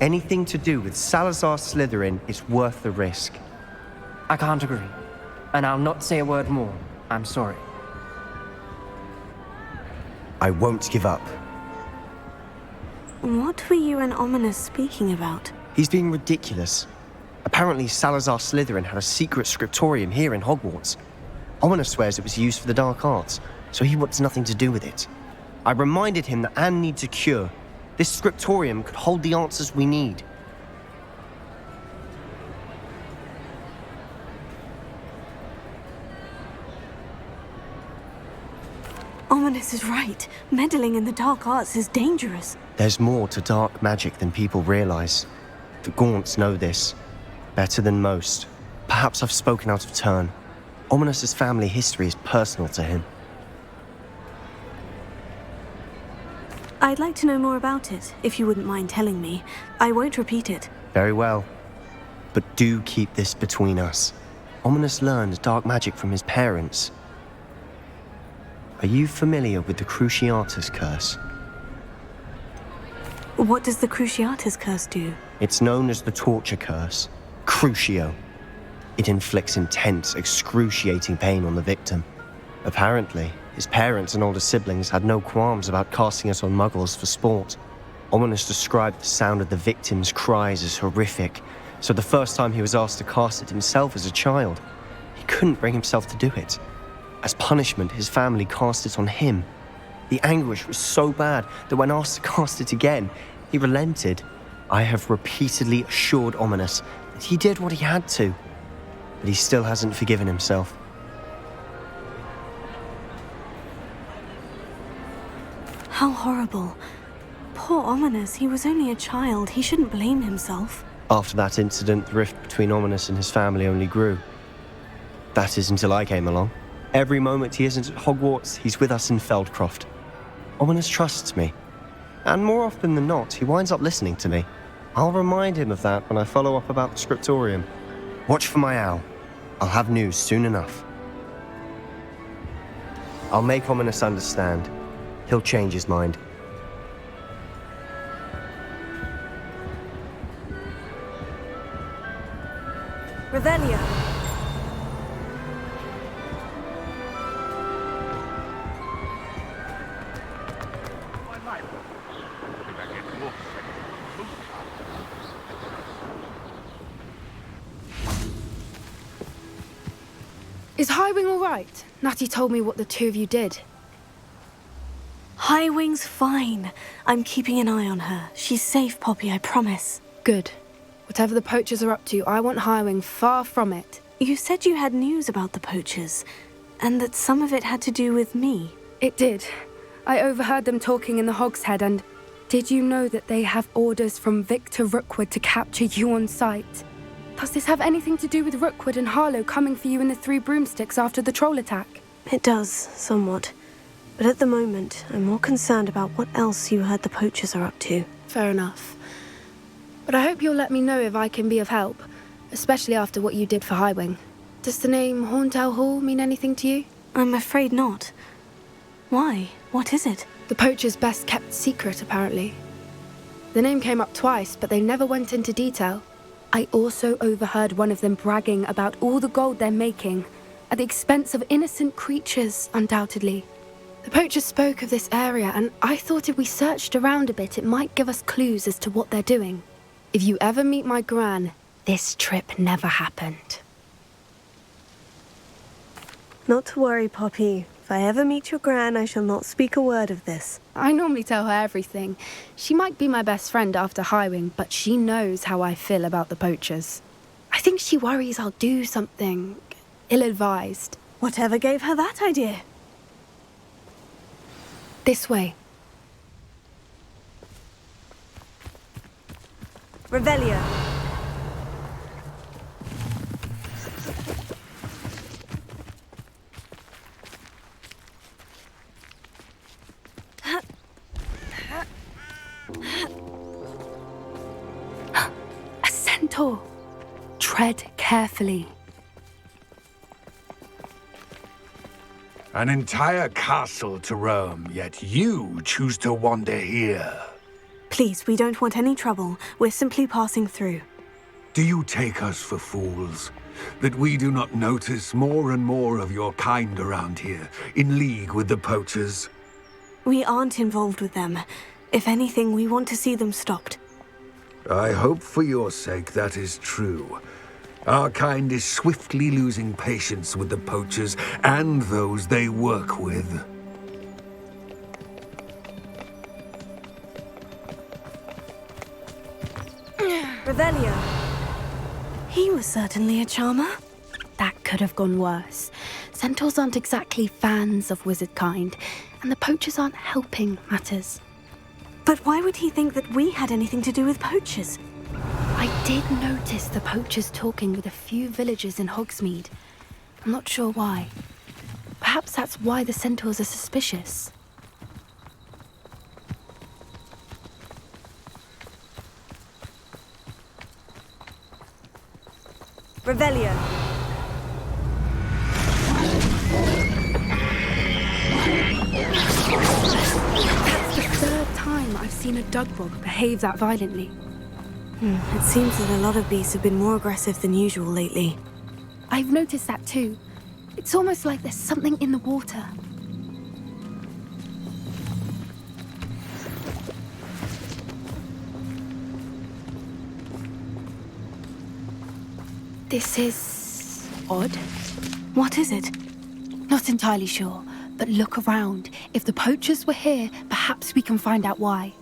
Anything to do with Salazar Slytherin is worth the risk. I can't agree. And I'll not say a word more. I'm sorry. I won't give up. What were you and Ominous speaking about? He's being ridiculous. Apparently Salazar Slytherin had a secret scriptorium here in Hogwarts. Ominous swears it was used for the dark arts, so he wants nothing to do with it. I reminded him that Anne needs a cure. This scriptorium could hold the answers we need. Ominous is right. Meddling in the dark arts is dangerous. There's more to dark magic than people realize. The Gaunts know this. Better than most. Perhaps I've spoken out of turn. Ominous's family history is personal to him. I'd like to know more about it, if you wouldn't mind telling me. I won't repeat it. Very well. But do keep this between us. Ominous learned dark magic from his parents. Are you familiar with the Cruciatus Curse? What does the Cruciatus Curse do? It's known as the Torture Curse. Crucio. It inflicts intense, excruciating pain on the victim. Apparently, his parents and older siblings had no qualms about casting it on muggles for sport. Ominous described the sound of the victim's cries as horrific, so the first time he was asked to cast it himself as a child, he couldn't bring himself to do it. As punishment, his family cast it on him. The anguish was so bad that when asked to cast it again, he relented. I have repeatedly assured Ominous that he did what he had to, but he still hasn't forgiven himself. How horrible. Poor Ominous, he was only a child. He shouldn't blame himself. After that incident, the rift between Ominous and his family only grew. That is until I came along. Every moment he isn't at Hogwarts, he's with us in Feldcroft. Ominous trusts me. And more often than not, he winds up listening to me. I'll remind him of that when I follow up about the scriptorium. Watch for my owl. I'll have news soon enough. I'll make Ominous understand. He'll change his mind. Revelio. Is Highwing all right? Natty told me what the two of you did. Highwing's fine. I'm keeping an eye on her. She's safe, Poppy, I promise. Good. Whatever the poachers are up to, I want Highwing far from it. You said you had news about the poachers, and that some of it had to do with me. It did. I overheard them talking in the Hogshead, and did you know that they have orders from Victor Rookwood to capture you on sight? Does this have anything to do with Rookwood and Harlow coming for you in the Three Broomsticks after the troll attack? It does, somewhat. But at the moment, I'm more concerned about what else you heard the poachers are up to. Fair enough. But I hope you'll let me know if I can be of help, especially after what you did for Highwing. Does the name Horntail Hall mean anything to you? I'm afraid not. Why? What is it? The poachers' best kept secret, apparently. The name came up twice, but they never went into detail. I also overheard one of them bragging about all the gold they're making, at the expense of innocent creatures, undoubtedly. The poachers spoke of this area, and I thought if we searched around a bit, it might give us clues as to what they're doing. If you ever meet my gran, this trip never happened. Not to worry, Poppy. If I ever meet your gran, I shall not speak a word of this. I normally tell her everything. She might be my best friend after Highwing, but she knows how I feel about the poachers. I think she worries I'll do something ill-advised. Whatever gave her that idea? This way. Revelio. A centaur. Tread carefully. An entire castle to roam, yet you choose to wander here. Please, we don't want any trouble. We're simply passing through. Do you take us for fools? That we do not notice more and more of your kind around here, in league with the poachers? We aren't involved with them. If anything, we want to see them stopped. I hope for your sake that is true. Our kind is swiftly losing patience with the poachers and those they work with. Revelio. He was certainly a charmer. That could have gone worse. Centaurs aren't exactly fans of wizard kind, and the poachers aren't helping matters. But why would he think that we had anything to do with poachers? I did notice the poachers talking with a few villagers in Hogsmeade. I'm not sure why. Perhaps that's why the centaurs are suspicious. Revelio. That's the third time I've seen a Dugbog behave that violently. It seems that a lot of beasts have been more aggressive than usual lately. I've noticed that too. It's almost like there's something in the water. This is odd. What is it? Not entirely sure, but look around. If the poachers were here, perhaps we can find out why.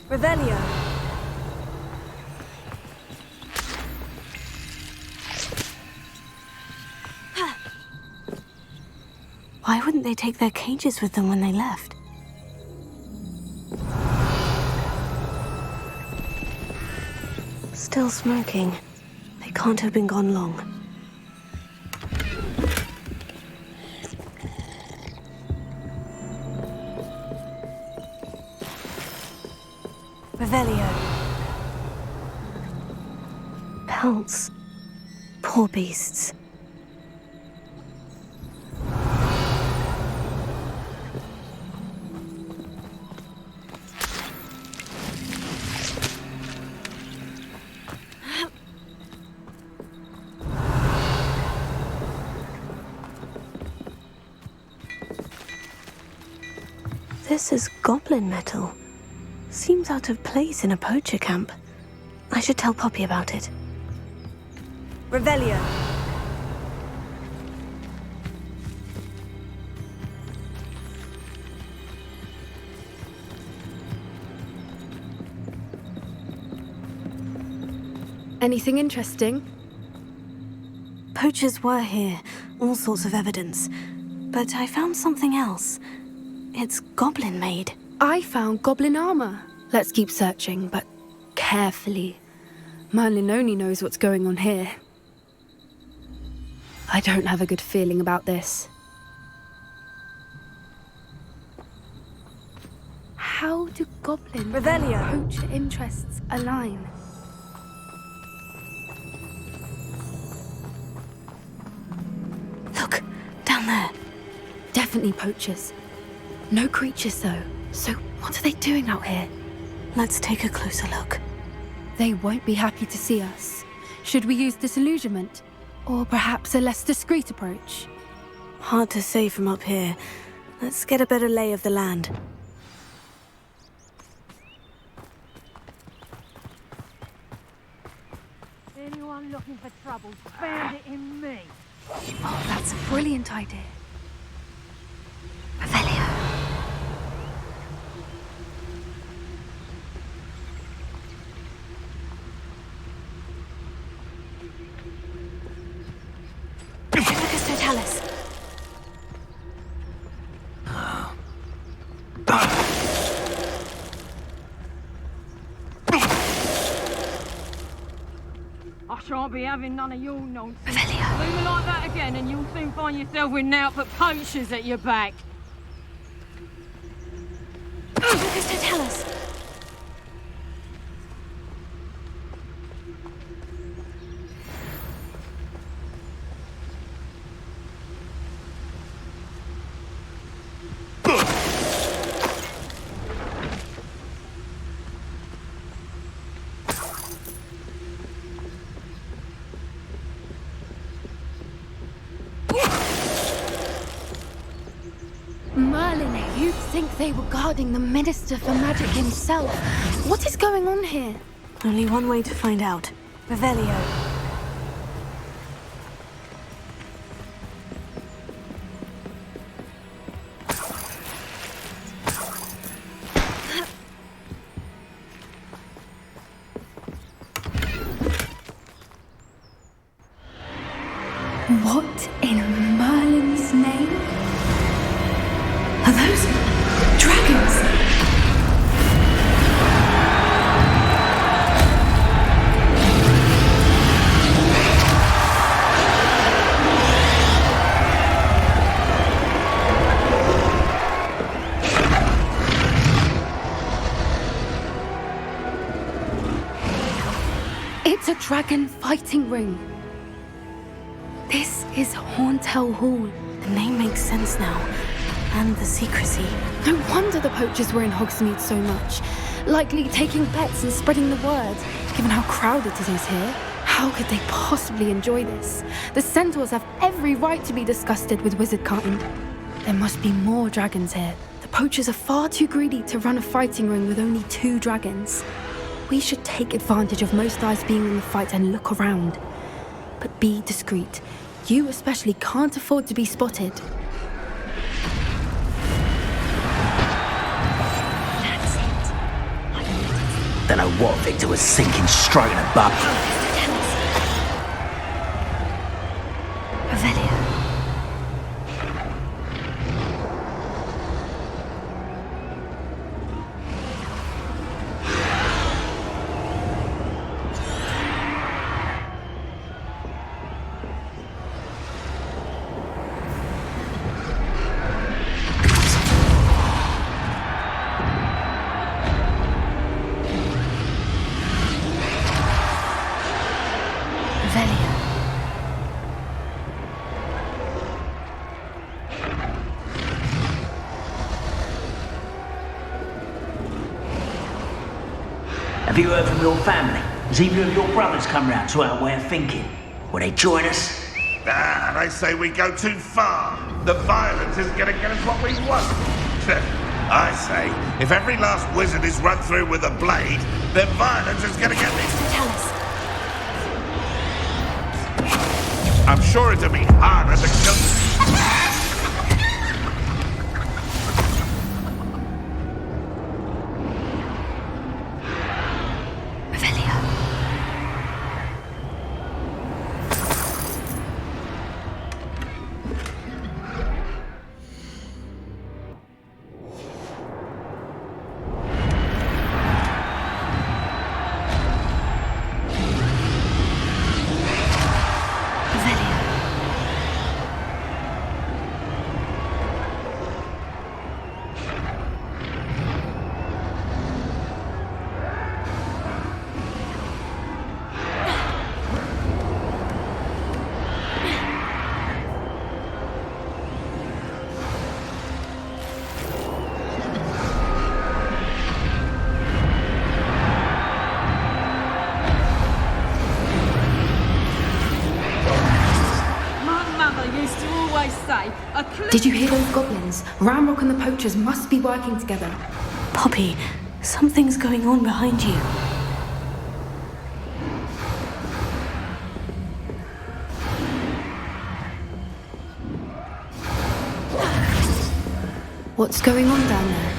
Revelio. Why wouldn't they take their cages with them when they left? Still smoking. They can't have been gone long. Revelio. Pelts. Poor beasts. This is goblin metal. Seems out of place in a poacher camp. I should tell Poppy about it. Revelio. Anything interesting? Poachers were here, all sorts of evidence. But I found something else. It's goblin-made. I found goblin armor. Let's keep searching, but carefully. Merlin only knows what's going on here. I don't have a good feeling about this. How do goblin and Revelio. poacher interests align? Look, down there. Definitely poachers. No creatures, though. So what are they doing out here? Let's take a closer look. They won't be happy to see us. Should we use disillusionment? Or perhaps a less discreet approach? Hard to say from up here. Let's get a better lay of the land. Anyone looking for trouble, found it in me. Oh, that's a brilliant idea. Revelio. I shan't be having none of your nonsense. Do me like that again and you'll soon find yourself with naught but poachers at your back. Lucas, don't tell us. think they were guarding the Minister for Magic himself. What is going on here? Only one way to find out. Revelio. What in Merlin's name? Are those dragons? It's a dragon fighting ring. This is Hauntel Hall. The name makes sense now. And the secrecy. No wonder the poachers were in Hogsmeade so much. Likely taking bets and spreading the word, given how crowded it is here. How could they possibly enjoy this? The centaurs have every right to be disgusted with wizard cutting. There must be more dragons here. The poachers are far too greedy to run a fighting ring with only 2 dragons. We should take advantage of most eyes being in the fight and look around. But be discreet. You especially can't afford to be spotted. That's it. Don't know what Victor was sinking straight in a butt. Revelio. Have you heard from your family? Has either of your brothers come round to our way of thinking? Will they join us? Ah, they say we go too far. The violence isn't going to get us what we want. I say, if every last wizard is run through with a blade, then violence is going to get me. Tell us. I'm sure it'll be harder to kill. Did you hear those goblins? Ramrock and the poachers must be working together. Poppy, something's going on behind you. What's going on down there?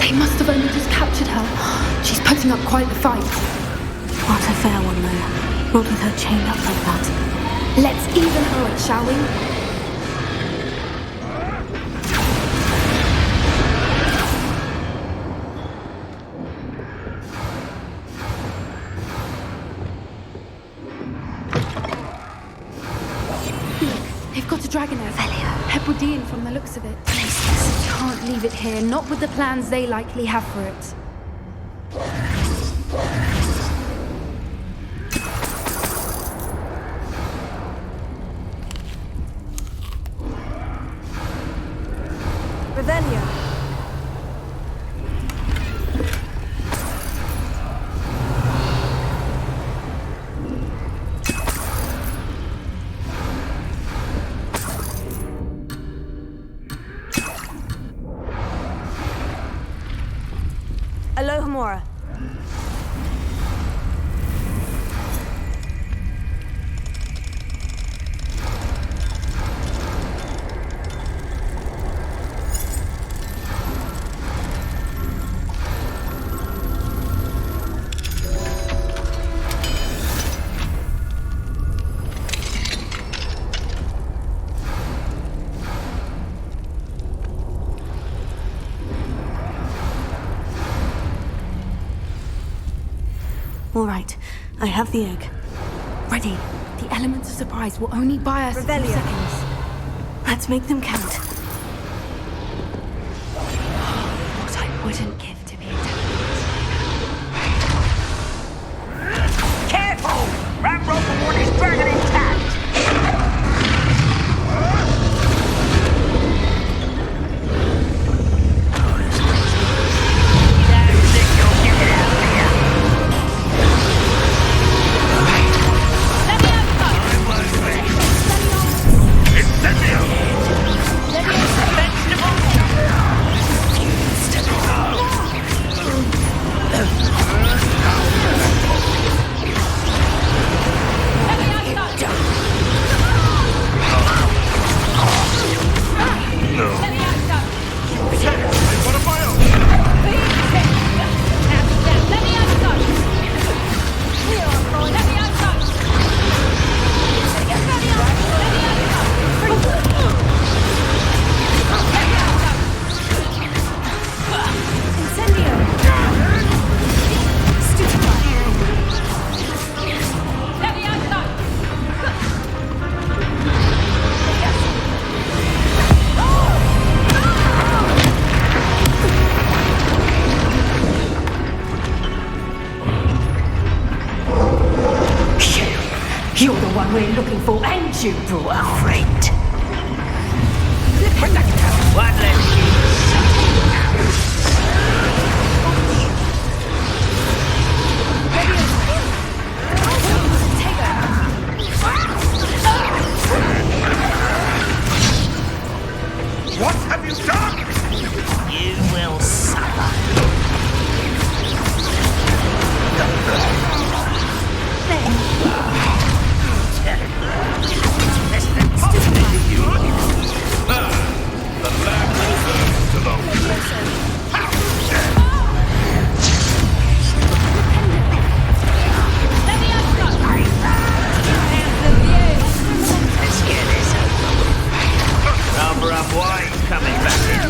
They must have only just captured her. She's putting up quite the fight. Not a fair one, though. Not with her chained up like that. Let's even her it, shall we? They've got a dragon over. Hebridean from the looks of it. Places. Can't leave it here, not with the plans they likely have for it. All right, I have the egg. Ready. The elements of surprise will only buy us a few seconds. Let's make them count. What I wouldn't give to be attacked. Careful! Rambo Ward is dragon intact! You're the one we're looking for, and you brought a friend. One less What have you done? you will suffer.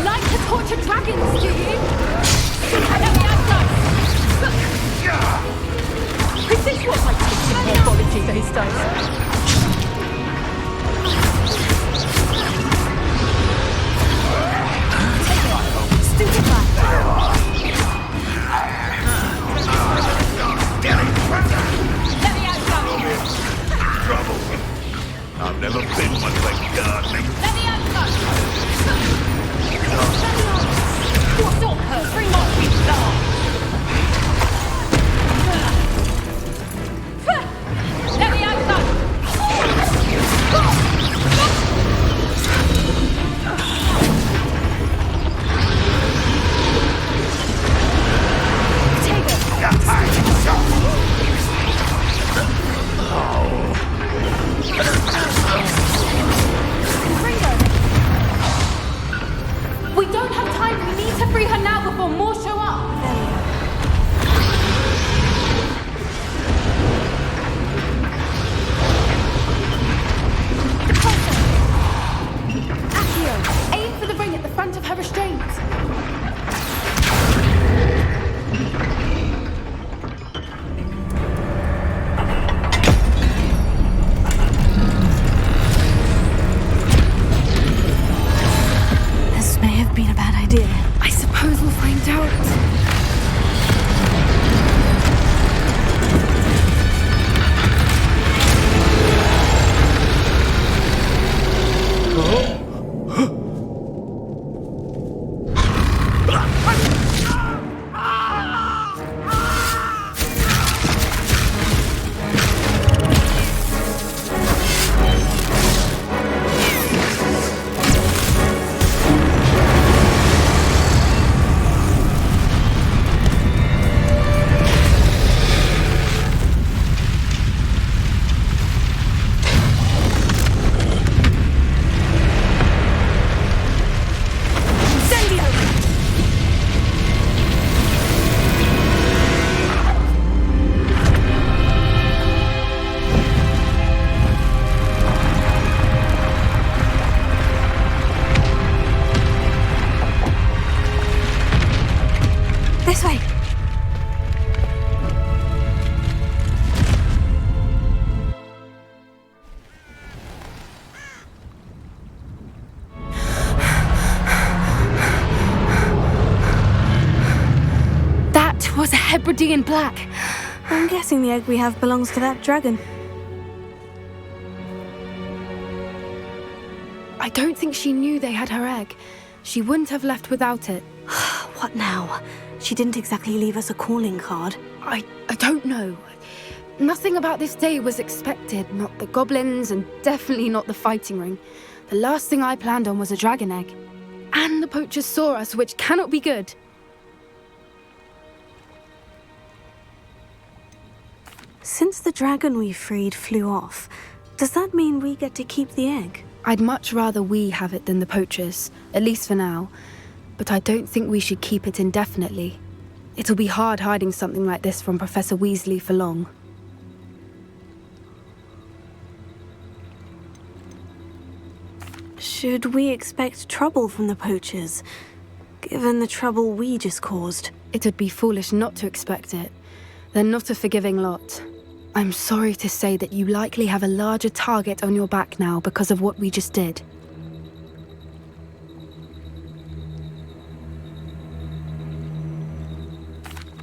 Like to torture dragons, do you? Is this what my teaching morphology these days? Stupid lad. Trouble. I've never been one like gardening. What's up, her? Bring on me, love. Let me out, son. We don't have time. We need to free her now before more show up. Accio, aim for the ring at the front of her restraint. This may have been a bad idea. I suppose we'll find out. This way. Hebridean black. I'm guessing the egg we have belongs to that dragon. I don't think she knew they had her egg. She wouldn't have left without it. What now? She didn't exactly leave us a calling card. I don't know. Nothing about this day was expected. Not the goblins, and definitely not the fighting ring. The last thing I planned on was a dragon egg. And the poachers saw us, which cannot be good. Since the dragon we freed flew off, does that mean we get to keep the egg? I'd much rather we have it than the poachers, at least for now. But I don't think we should keep it indefinitely. It'll be hard hiding something like this from Professor Weasley for long. Should we expect trouble from the poachers, given the trouble we just caused? It would be foolish not to expect it. They're not a forgiving lot. I'm sorry to say that you likely have a larger target on your back now because of what we just did.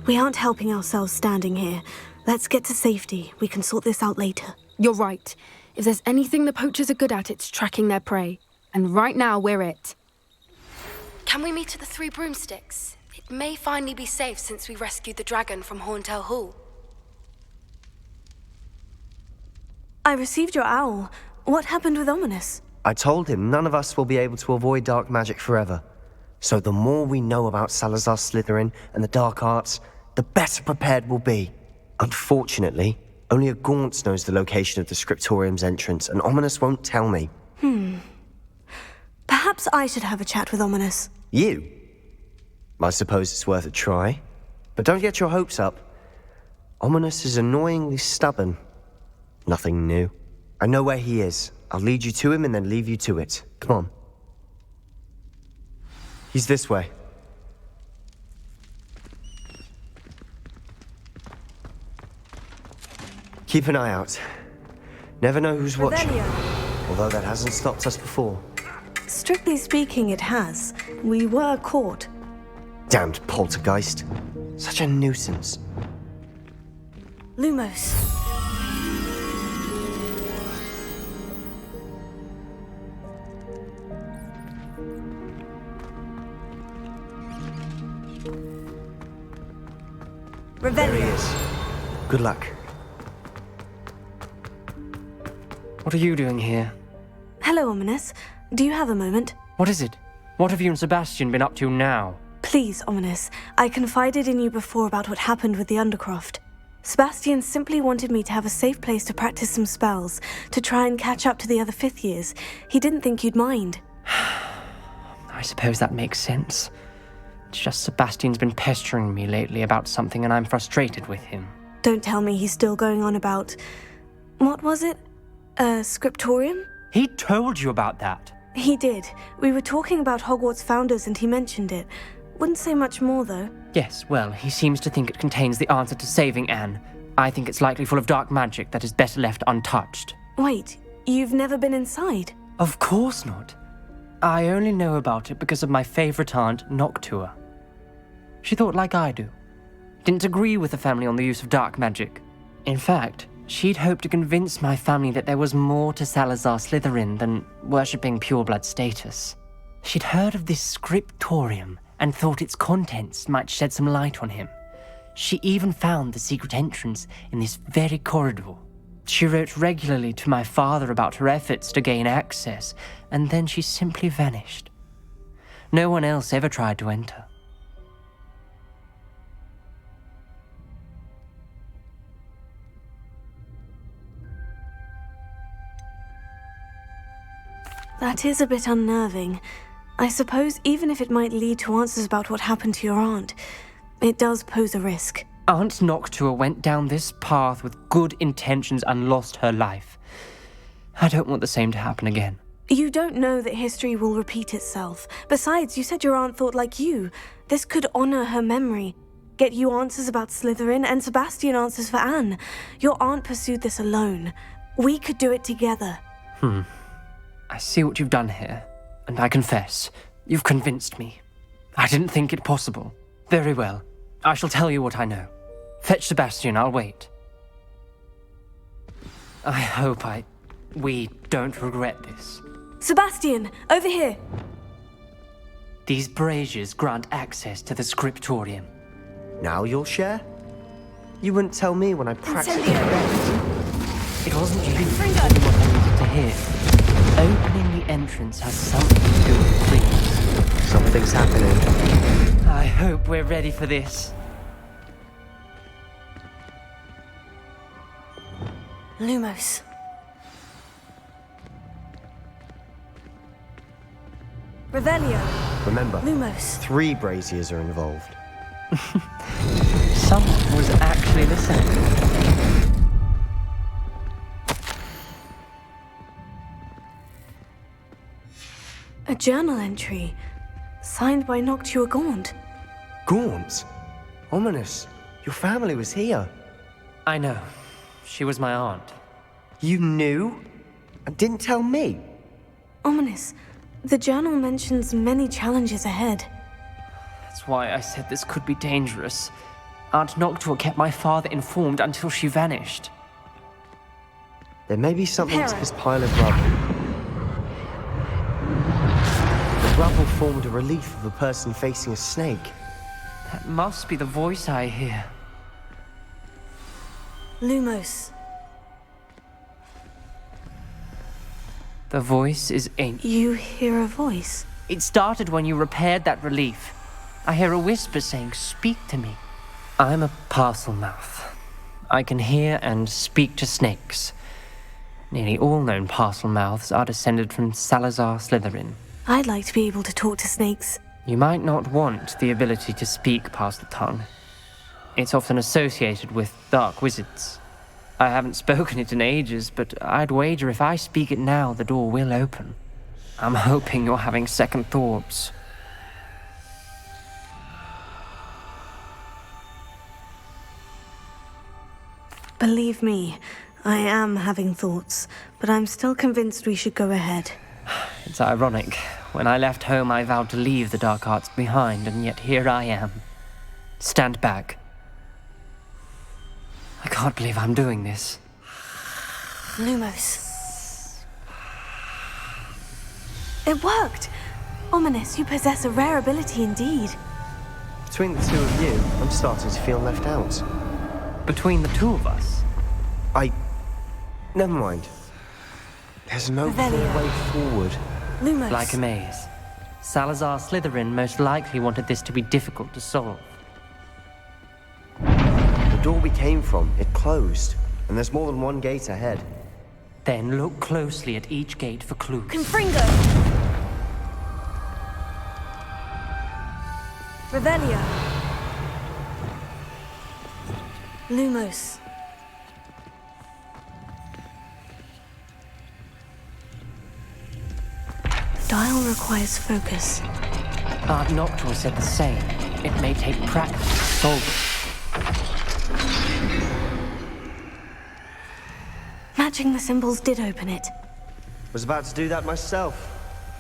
We aren't helping ourselves standing here. Let's get to safety. We can sort this out later. You're right. If there's anything the poachers are good at, it's tracking their prey. And right now, we're it. Can we meet at the Three Broomsticks? It may finally be safe since we rescued the dragon from Horntail Hall. I received your owl. What happened with Ominous? I told him none of us will be able to avoid dark magic forever. So the more we know about Salazar Slytherin and the dark arts, the better prepared we'll be. Unfortunately, only a Gaunt knows the location of the Scriptorium's entrance, and Ominous won't tell me. Perhaps I should have a chat with Ominous. You? I suppose it's worth a try. But don't get your hopes up. Ominous is annoyingly stubborn. Nothing new. I know where he is. I'll lead you to him and then leave you to it. Come on. He's this way. Keep an eye out. Never know who's watching. Although that hasn't stopped us before. Strictly speaking, it has. We were caught. Damned poltergeist. Such a nuisance. Lumos. There he is. Good luck. What are you doing here? Hello, Ominous. Do you have a moment? What is it? What have you and Sebastian been up to now? Please, Ominous. I confided in you before about what happened with the Undercroft. Sebastian simply wanted me to have a safe place to practice some spells, to try and catch up to the other fifth years. He didn't think you'd mind. I suppose that makes sense. It's just Sebastian's been pestering me lately about something and I'm frustrated with him. Don't tell me he's still going on about... What was it? Scriptorium? He told you about that? He did. We were talking about Hogwarts founders and he mentioned it. Wouldn't say much more, though. Yes, well, he seems to think it contains the answer to saving Anne. I think it's likely full of dark magic that is better left untouched. Wait, you've never been inside? Of course not. I only know about it because of my favorite aunt, Noctua. She thought like I do. Didn't agree with the family on the use of dark magic. In fact, she'd hoped to convince my family that there was more to Salazar Slytherin than worshipping pureblood status. She'd heard of this scriptorium and thought its contents might shed some light on him. She even found the secret entrance in this very corridor. She wrote regularly to my father about her efforts to gain access, and then she simply vanished. No one else ever tried to enter. That is a bit unnerving. I suppose even if it might lead to answers about what happened to your aunt, it does pose a risk. Aunt Noctua went down this path with good intentions and lost her life. I don't want the same to happen again. You don't know that history will repeat itself. Besides, you said your aunt thought like you. This could honor her memory. Get you answers about Slytherin and Sebastian answers for Anne. Your aunt pursued this alone. We could do it together. I see what you've done here, and I confess, you've convinced me. I didn't think it possible. Very well, I shall tell you what I know. Fetch Sebastian, I'll wait. I hope we don't regret this. Sebastian, over here! These braziers grant access to the scriptorium. Now you'll share? You wouldn't tell me when I practically Incendio. It wasn't you Fringo. what I needed to hear. Opening the entrance has something to do with dreams. Something's happening. I hope we're ready for this. Lumos. Revelio. Remember, Lumos. 3 braziers are involved. Someone was actually listening. A journal entry. Signed by Noctua Gaunt. Gaunt? Ominous. Your family was here. I know. She was my aunt. You knew? And didn't tell me? Ominous. The journal mentions many challenges ahead. That's why I said this could be dangerous. Aunt Noctua kept my father informed until she vanished. There may be something to Hera. this pile of rubble. The rubble formed a relief of a person facing a snake. That must be the voice I hear. Lumos. The voice is ancient. You hear a voice. It started when you repaired that relief. I hear a whisper saying, "Speak to me." I'm a parcel mouth. I can hear and speak to snakes. Nearly all known parcel mouths are descended from Salazar Slytherin. I'd like to be able to talk to snakes. You might not want the ability to speak past the tongue. It's often associated with dark wizards. I haven't spoken it in ages, but I'd wager if I speak it now, the door will open. I'm hoping you're having second thoughts. Believe me, I am having thoughts, but I'm still convinced we should go ahead. It's ironic. When I left home, I vowed to leave the dark arts behind, and yet here I am. Stand back. I can't believe I'm doing this. Lumos. It worked! Ominous, you possess a rare ability indeed. Between the two of you, I'm starting to feel left out. Between the two of us, Never mind. There's no clear Revelio. way forward. Lumos. like a maze. Salazar Slytherin most likely wanted this to be difficult to solve. The door we came from, it closed. And there's more than one gate ahead. Then look closely at each gate for clues. Confringo. Revelio. Lumos. Dial requires focus. Aunt Noctua said the same. It may take practice to solve it. Matching the symbols did open it. Was about to do that myself,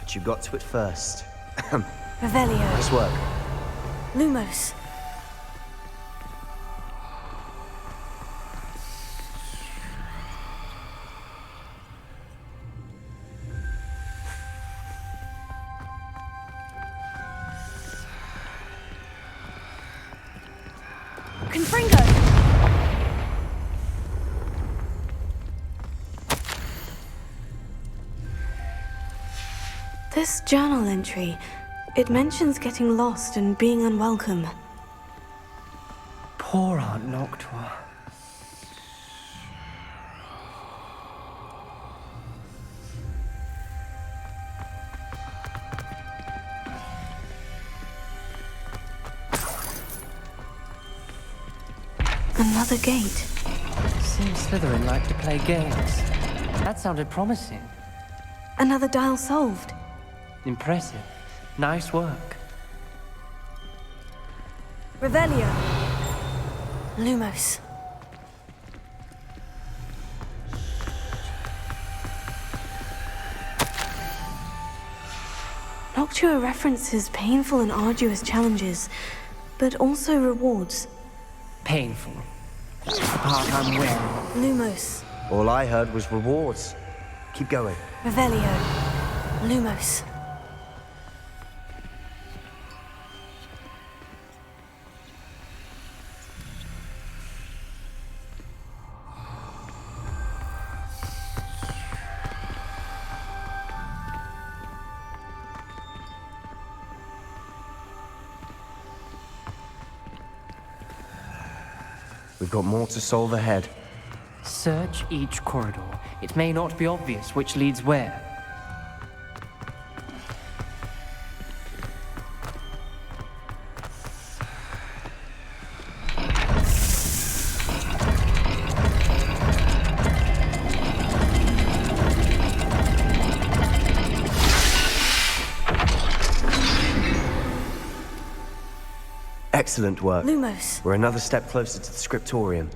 but you got to it first. Revelio. Nice work. Lumos. Confringo. This journal entry, it mentions getting lost and being unwelcome. Poor Aunt Noctua. Another gate. Seems Slytherin liked to play games. That sounded promising. Another dial solved. Impressive. Nice work. Revelio. Lumos. Noctua references painful and arduous challenges, but also rewards. Painful. It's the part I'm wearing. Lumos. All I heard was rewards. Keep going. Revelio. Lumos. We've got more to solve ahead. Search each corridor. It may not be obvious which leads where. Excellent work. Lumos. We're another step closer to the scriptorium.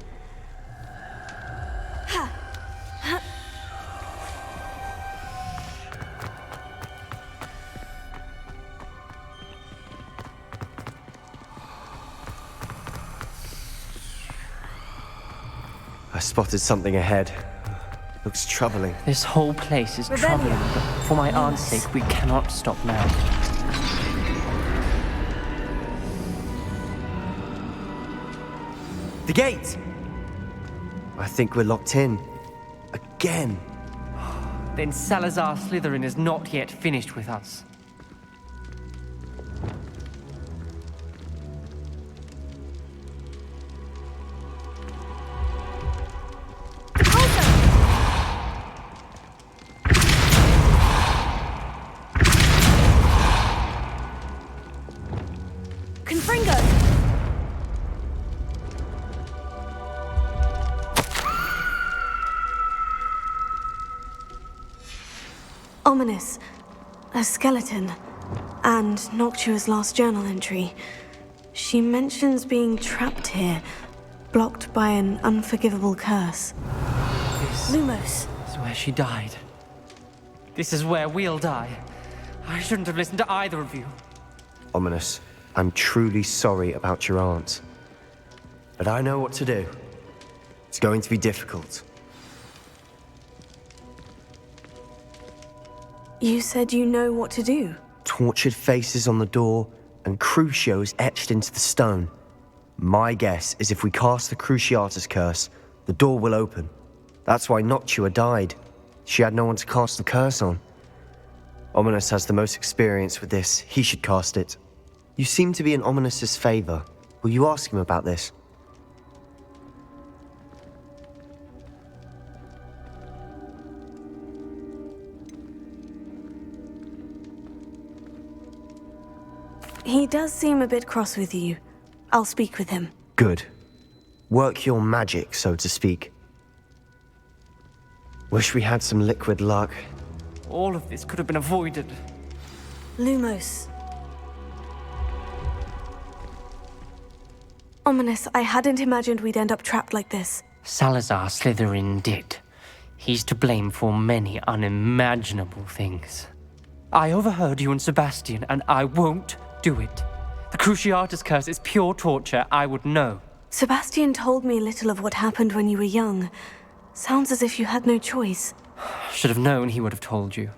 I spotted something ahead. Looks troubling. This whole place is Revelio. troubling, but for my aunt's sake, we cannot stop now. The gate! I think we're locked in. Again. Then Salazar Slytherin is not yet finished with us. Confringo! Ominous. A skeleton. And Noctua's last journal entry. She mentions being trapped here, blocked by an unforgivable curse. This Lumos. is where she died. This is where we'll die. I shouldn't have listened to either of you. Ominous, I'm truly sorry about your aunt. But I know what to do. It's going to be difficult. You said you know what to do. Tortured faces on the door and Crucios etched into the stone. My guess is if we cast the Cruciatus curse, the door will open. That's why Noctua died. She had no one to cast the curse on. Ominous has the most experience with this. He should cast it. You seem to be in Ominous's favor. Will you ask him about this? He does seem a bit cross with you. I'll speak with him. Good. Work your magic, so to speak. Wish we had some liquid luck. All of this could have been avoided. Lumos. Ominous, I hadn't imagined we'd end up trapped like this. Salazar Slytherin did. He's to blame for many unimaginable things. I overheard you and Sebastian, and I won't do it. The Cruciatus curse is pure torture, I would know. Sebastian told me little of what happened when you were young. Sounds as if you had no choice. Should have known he would have told you.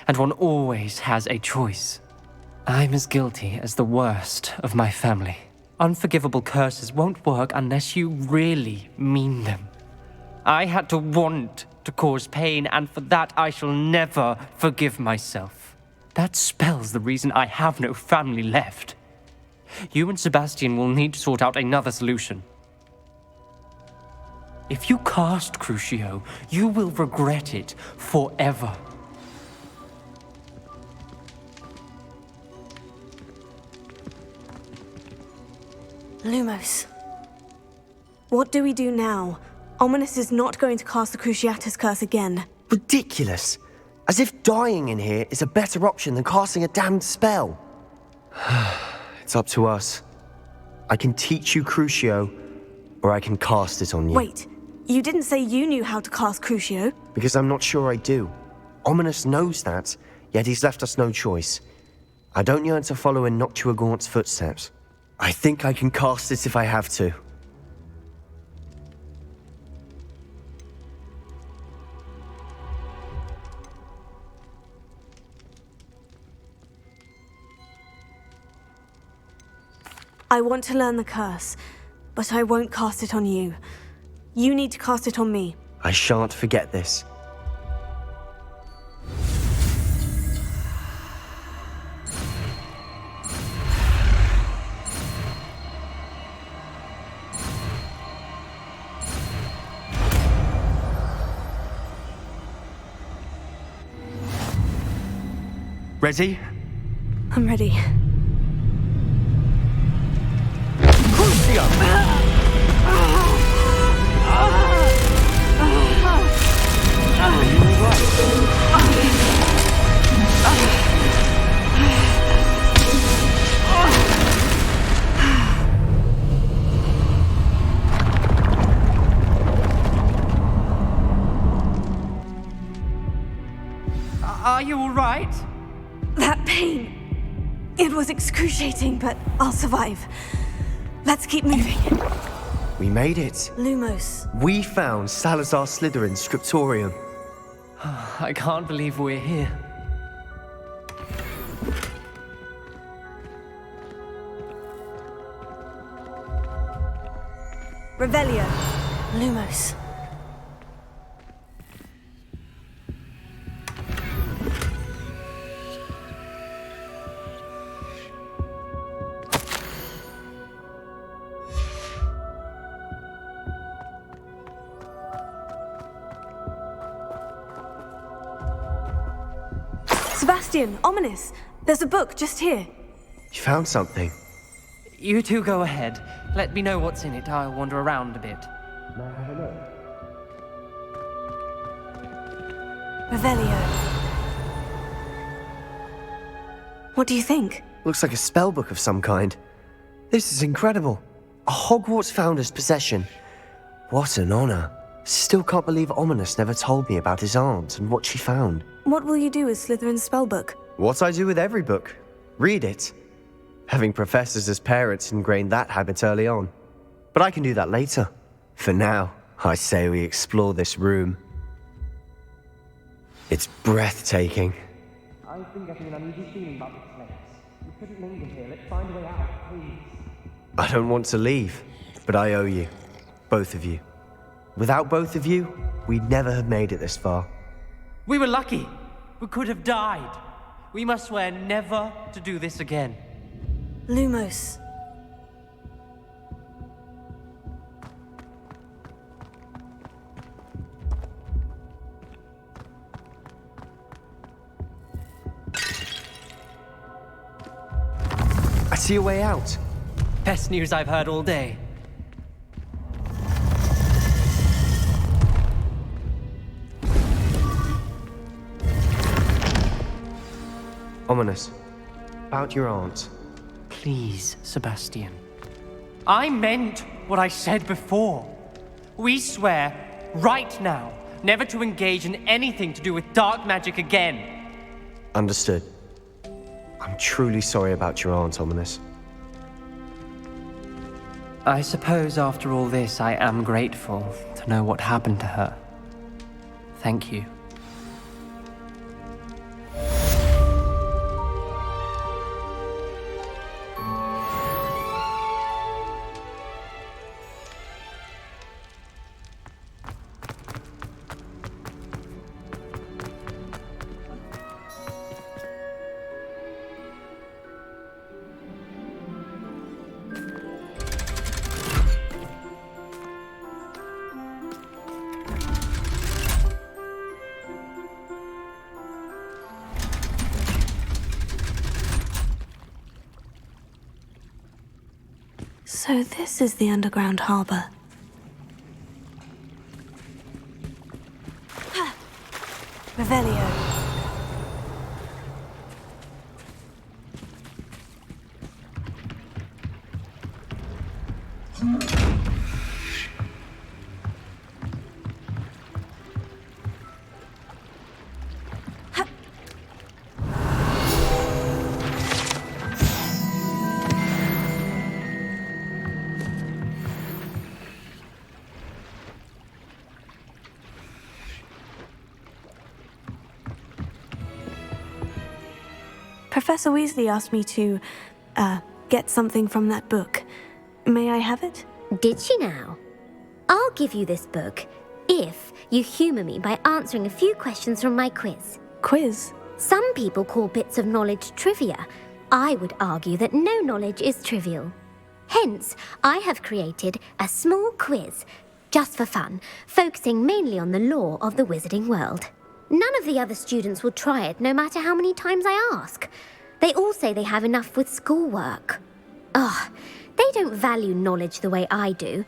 And one always has a choice. I'm as guilty as the worst of my family. Unforgivable curses won't work unless you really mean them. I had to want to cause pain, and for that I shall never forgive myself. That spells the reason I have no family left. You and Sebastian will need to sort out another solution. If you cast Crucio, you will regret it forever. Lumos. What do we do now? Ominous is not going to cast the Cruciatus curse again. Ridiculous. As if dying in here is a better option than casting a damned spell. It's up to us. I can teach you Crucio, or I can cast it on you. Wait, you didn't say you knew how to cast Crucio? Because I'm not sure I do. Ominous knows that, yet he's left us no choice. I don't yearn to follow in Noctua Gaunt's footsteps. I think I can cast it if I have to. I want to learn the curse, but I won't cast it on you. You need to cast it on me. I shan't forget this. Ready? I'm ready. Are you all right? That pain. It was excruciating, but I'll survive. Let's keep moving. We made it. Lumos. We found Salazar Slytherin's scriptorium. I can't believe we're here. Revelio. Lumos. Sebastian, ominous. There's a book just here. You found something. You two go ahead. Let me know what's in it. I'll wander around a bit. Revelio. What do you think? Looks like a spellbook of some kind. This is incredible. A Hogwarts founder's possession. What an honor. Still can't believe Ominous never told me about his aunt and what she found. What will you do with Slytherin's spellbook? What I do with every book. Read it. Having professors as parents ingrained that habit early on. But I can do that later. For now, I say we explore this room. It's breathtaking. I've been getting an uneasy feeling about this place. We couldn't linger here. Let's find a way out, please. I don't want to leave, but I owe you. Both of you. Without both of you, we'd never have made it this far. We were lucky. We could have died. We must swear never to do this again. Lumos. I see a way out. Best news I've heard all day. Ominous. About your aunt. Please, Sebastian. I meant what I said before. We swear, right now, never to engage in anything to do with dark magic again. Understood. I'm truly sorry about your aunt, Ominous. I suppose after all this, I am grateful to know what happened to her. Thank you. So this is the underground harbor. Revelio. Professor Weasley asked me to, get something from that book. May I have it? Did she now? I'll give you this book if you humour me by answering a few questions from my quiz. Quiz? Some people call bits of knowledge trivia. I would argue that no knowledge is trivial. Hence, I have created a small quiz, just for fun, focusing mainly on the lore of the wizarding world. None of the other students will try it, no matter how many times I ask. They all say they have enough with schoolwork. Ugh, they don't value knowledge the way I do.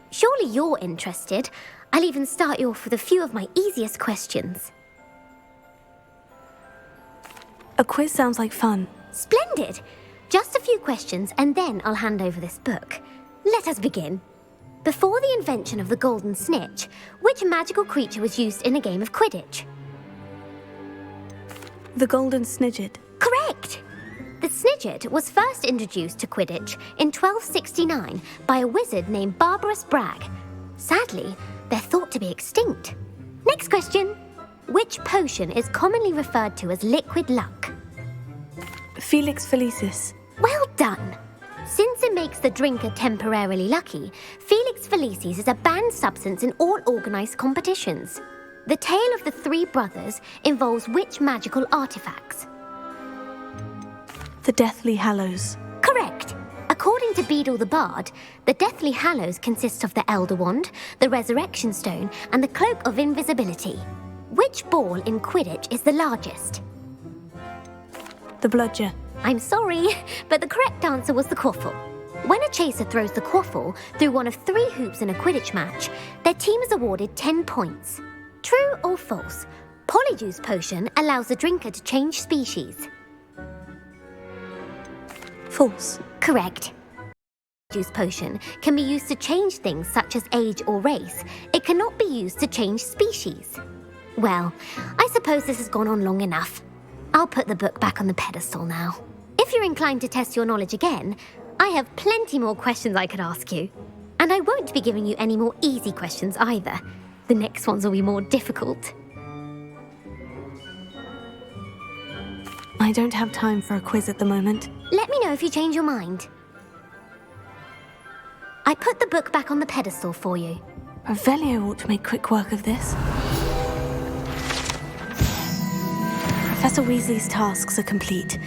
Surely you're interested. I'll even start you off with a few of my easiest questions. A quiz sounds like fun. Splendid! Just a few questions and then I'll hand over this book. Let us begin. Before the invention of the golden snitch, which magical creature was used in a game of Quidditch? The golden snidget. Correct! The snidget was first introduced to Quidditch in 1269 by a wizard named Barbarous Bragg. Sadly, they're thought to be extinct. Next question. Which potion is commonly referred to as liquid luck? Felix Felicis. Well done! Since it makes the drinker temporarily lucky, Felix Felicis is a banned substance in all organised competitions. The tale of the three brothers involves which magical artifacts? The Deathly Hallows. Correct! According to Beadle the Bard, the Deathly Hallows consists of the Elder Wand, the Resurrection Stone, and the Cloak of Invisibility. Which ball in Quidditch is the largest? The Bludger. I'm sorry, but the correct answer was the quaffle. When a chaser throws the quaffle through one of 3 hoops in a Quidditch match, their team is awarded 10 points. True or false? Polyjuice potion allows the drinker to change species. False. Correct. Juice potion can be used to change things such as age or race. It cannot be used to change species. Well, I suppose this has gone on long enough. I'll put the book back on the pedestal now. If you're inclined to test your knowledge again, I have plenty more questions I could ask you. And I won't be giving you any more easy questions either. The next ones will be more difficult. I don't have time for a quiz at the moment. Let me know if you change your mind. I put the book back on the pedestal for you. Revelio ought to make quick work of this. Professor Weasley's tasks are complete.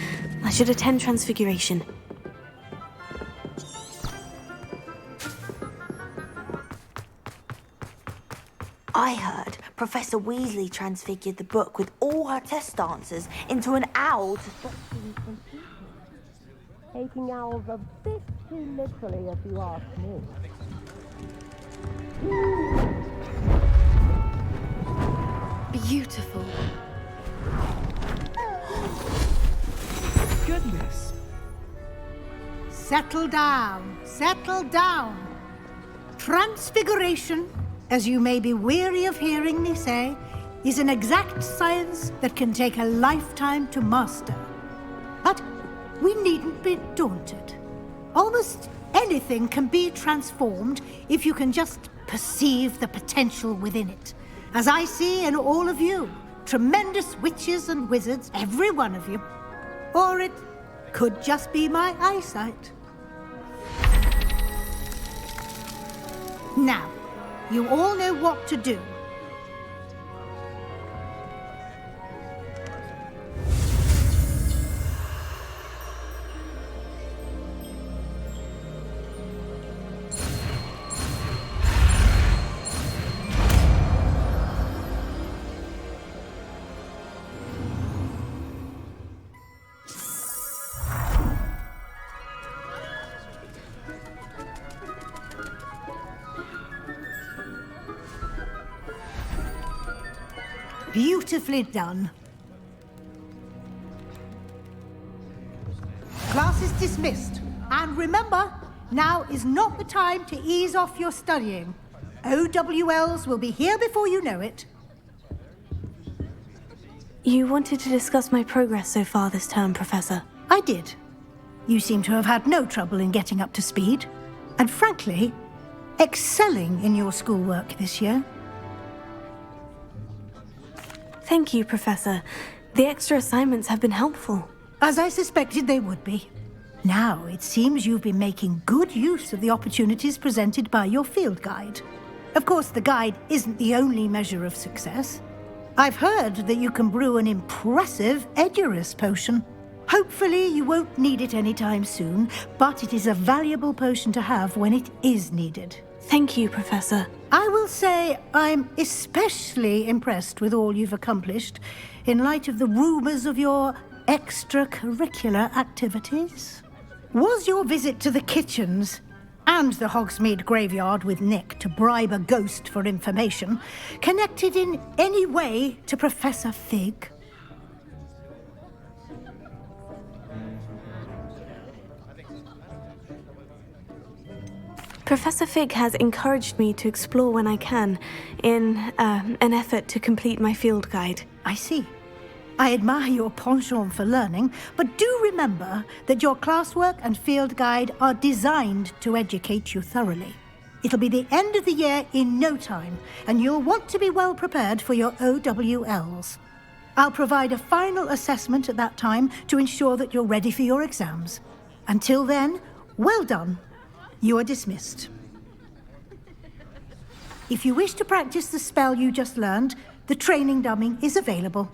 I should attend Transfiguration. I heard Professor Weasley transfigured the book with all her test answers into an owl to stop students from cheating. Taking owls a bit too literally, if you ask me. Beautiful. Goodness. Settle down, settle down. Transfiguration, as you may be weary of hearing me say, is an exact science that can take a lifetime to master. But we needn't be daunted. Almost anything can be transformed if you can just perceive the potential within it. As I see in all of you, tremendous witches and wizards, every one of you. Or it could just be my eyesight. Now, you all know what to do. Beautifully done. Class is dismissed. And remember, now is not the time to ease off your studying. OWLs will be here before you know it. You wanted to discuss my progress so far this term, Professor. I did. You seem to have had no trouble in getting up to speed. And frankly, excelling in your schoolwork this year. Thank you, Professor. The extra assignments have been helpful. As I suspected they would be. Now, it seems you've been making good use of the opportunities presented by your field guide. Of course, the guide isn't the only measure of success. I've heard that you can brew an impressive Edurus potion. Hopefully, you won't need it anytime soon, but it is a valuable potion to have when it is needed. Thank you, Professor. I will say I'm especially impressed with all you've accomplished in light of the rumors of your extracurricular activities. Was your visit to the kitchens and the Hogsmeade graveyard with Nick to bribe a ghost for information connected in any way to Professor Fig? Professor Fig has encouraged me to explore when I can, in an effort to complete my field guide. I see. I admire your penchant for learning, but do remember that your classwork and field guide are designed to educate you thoroughly. It'll be the end of the year in no time, and you'll want to be well prepared for your OWLs. I'll provide a final assessment at that time to ensure that you're ready for your exams. Until then, well done. You are dismissed. If you wish to practice the spell you just learned, the training dummy is available.